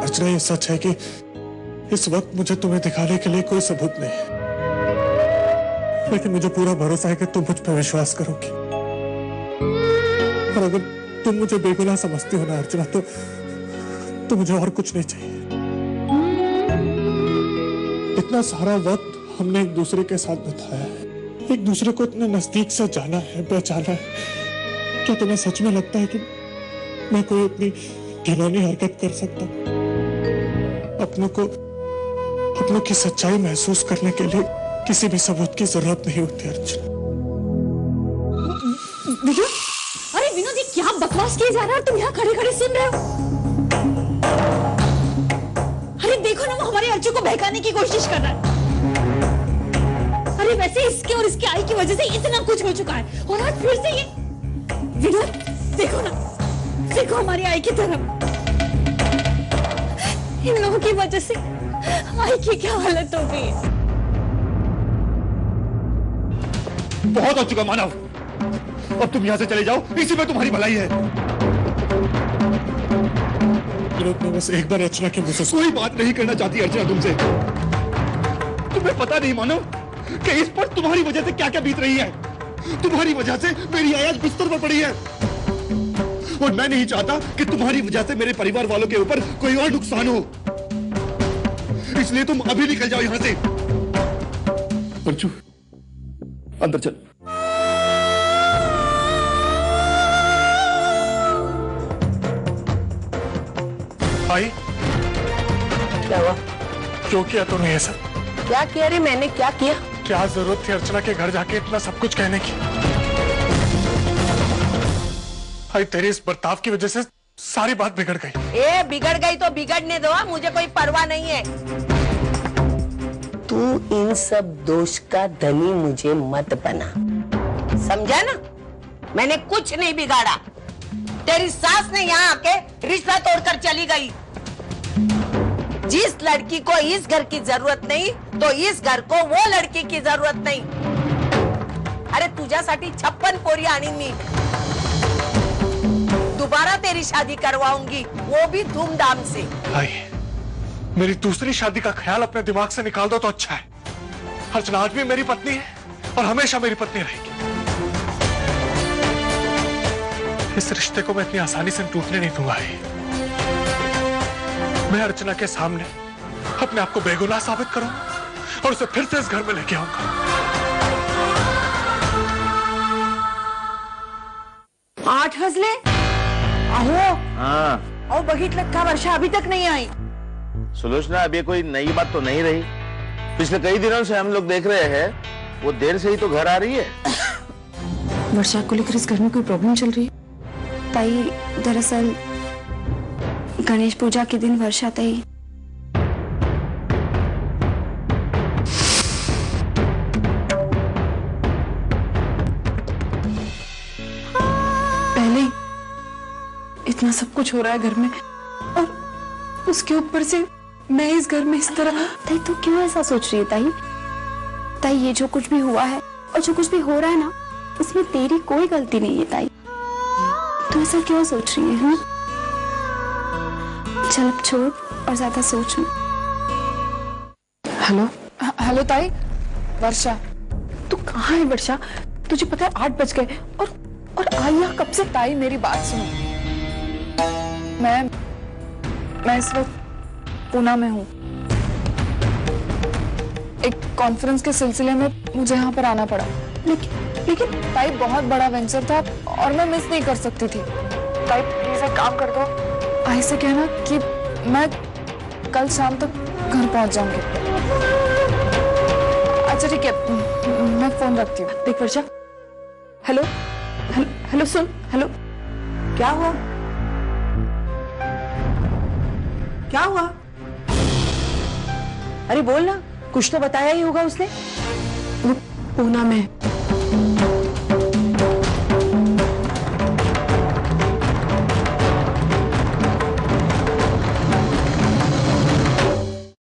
अर्चना, ये सच है कि इस वक्त मुझे तुम्हें दिखाने के लिए कोई सबूत नहीं है, लेकिन मुझे पूरा भरोसा है कि तुम मुझ पर विश्वास करोगी। और अगर तुम मुझे बेगुनाह समझती हो ना अर्चना, तो मुझे और कुछ नहीं चाहिए। इतना सारा वक्त हमने एक दूसरे के साथ बिताया है, एक दूसरे को इतने नजदीक से जाना है, पहचाना है। क्या तुम्हें सच में लगता है कि मैं कोई इतनी घिनौनी हरकत कर सकता हूं? अपनों की सच्चाई महसूस करने के लिए किसी भी सबूत की जरूरत नहीं होती अर्चना। अरे विनोद, ये क्या बकवास किए जा रहा है? तुम यहाँ खड़े खड़े सुन रहे हो? अरे देखो ना, वो हमारे अर्जु को बहकाने की कोशिश कर रहा है। अरे वैसे इसके और इसकी आई की वजह से इतना कुछ हो चुका है, और आज फिर से ये। विनोद देखो ना, देखो हमारी आई की तरफ। इन लोगों की वजह से आई की क्या हालत हो गई है। बहुत हो चुका मानव, अब तुम यहाँ से चले जाओ, इसी में तुम्हारी भलाई है। मैं बस एक बार अर्चना के मुझसे कोई बात नहीं करना चाहती अर्चना तुमसे। तुम्हें पता नहीं मानव कि इस पर तुम्हारी वजह से क्या क्या बीत रही है। तुम्हारी वजह से मेरी आयाज बिस्तर पर पड़ी है, और मैं नहीं चाहता कि तुम्हारी वजह से मेरे परिवार वालों के ऊपर कोई और नुकसान हो। इसलिए तुम अभी निकल जाओ यहां से। अर्जु, अंदर चल। भाई, क्या हुआ? क्यों किया तूने ये सब? क्या किया रे? मैंने क्या किया? क्या जरूरत थी अर्चना के घर जाके इतना सब कुछ कहने की? भाई, तेरे इस बर्ताव की वजह से सारी बात बिगड़ गई। ए, बिगड़ गई तो बिगड़ने दो, मुझे कोई परवाह नहीं है। तू इन सब दोष का धनी मुझे मत बना, समझा ना? मैंने कुछ नहीं बिगाड़ा। तेरी सास ने यहाँ आके रिश्ता तोड़कर चली गई। जिस लड़की को इस घर की जरूरत नहीं, तो इस घर को वो लड़की की जरूरत नहीं। अरे तुझ्यासाठी 56 पोरी आणि मी दोबारा तेरी शादी करवाऊंगी, वो भी धूमधाम से। भाई, मेरी दूसरी शादी का ख्याल अपने दिमाग से निकाल दो तो अच्छा है। अर्चना आज भी मेरी पत्नी है और हमेशा मेरी पत्नी रहेगी। इस रिश्ते को मैं इतनी आसानी से टूटने नहीं दूंगा। मैं अर्चना के सामने अपने आप को बेगुनाह साबित करूंगा और उसे फिर से इस घर में लेके आऊंगा। 8 हजले अहो बघितलं का? वर्षा अभी तक नहीं आई। सुलोचना, अब ये कोई नई बात तो नहीं रही। पिछले कई दिनों से हम लोग देख रहे हैं वो देर से ही तो घर आ रही है। वर्षा को लेकर इस घर में कोई प्रॉब्लम चल रही है? ताई, दरअसल गणेश पूजा के दिन वर्षा ताई पहले इतना सब कुछ हो रहा है घर में, और उसके ऊपर से मैं इस घर में इस तरह। ताई, तू क्यों ऐसा सोच रही है ताई? ताई, ये जो कुछ भी हुआ है और जो कुछ भी हो रहा है ना, उसमें तेरी कोई गलती नहीं है ताई। तू ऐसा क्यों सोच रही है? चल अब छोड़ और ज्यादा सोच मत। हेलो हेलो ताई। वर्षा, तू कहाँ है? वर्षा, तुझे पता है 8 बज गए और आई यहाँ कब से? ताई मेरी बात सुनो, मैं इस वक्त पूना में हूँ। एक कॉन्फ्रेंस के सिलसिले में मुझे यहाँ पर आना पड़ा, लेकिन ताई बहुत बड़ा वेंचर था और मैं मिस नहीं कर सकती थी। ताई प्लीज एक काम कर दो, आई से कहना कि मैं कल शाम तक घर पहुंच जाऊंगी। अच्छा ठीक है, मैं फोन रखती हूँ। देख वर्षा, हेलो हेलो हेलो, सुन, हेलो। क्या हुआ? क्या हुआ? अरे बोल ना, कुछ तो बताया ही होगा उसने। वो पूना में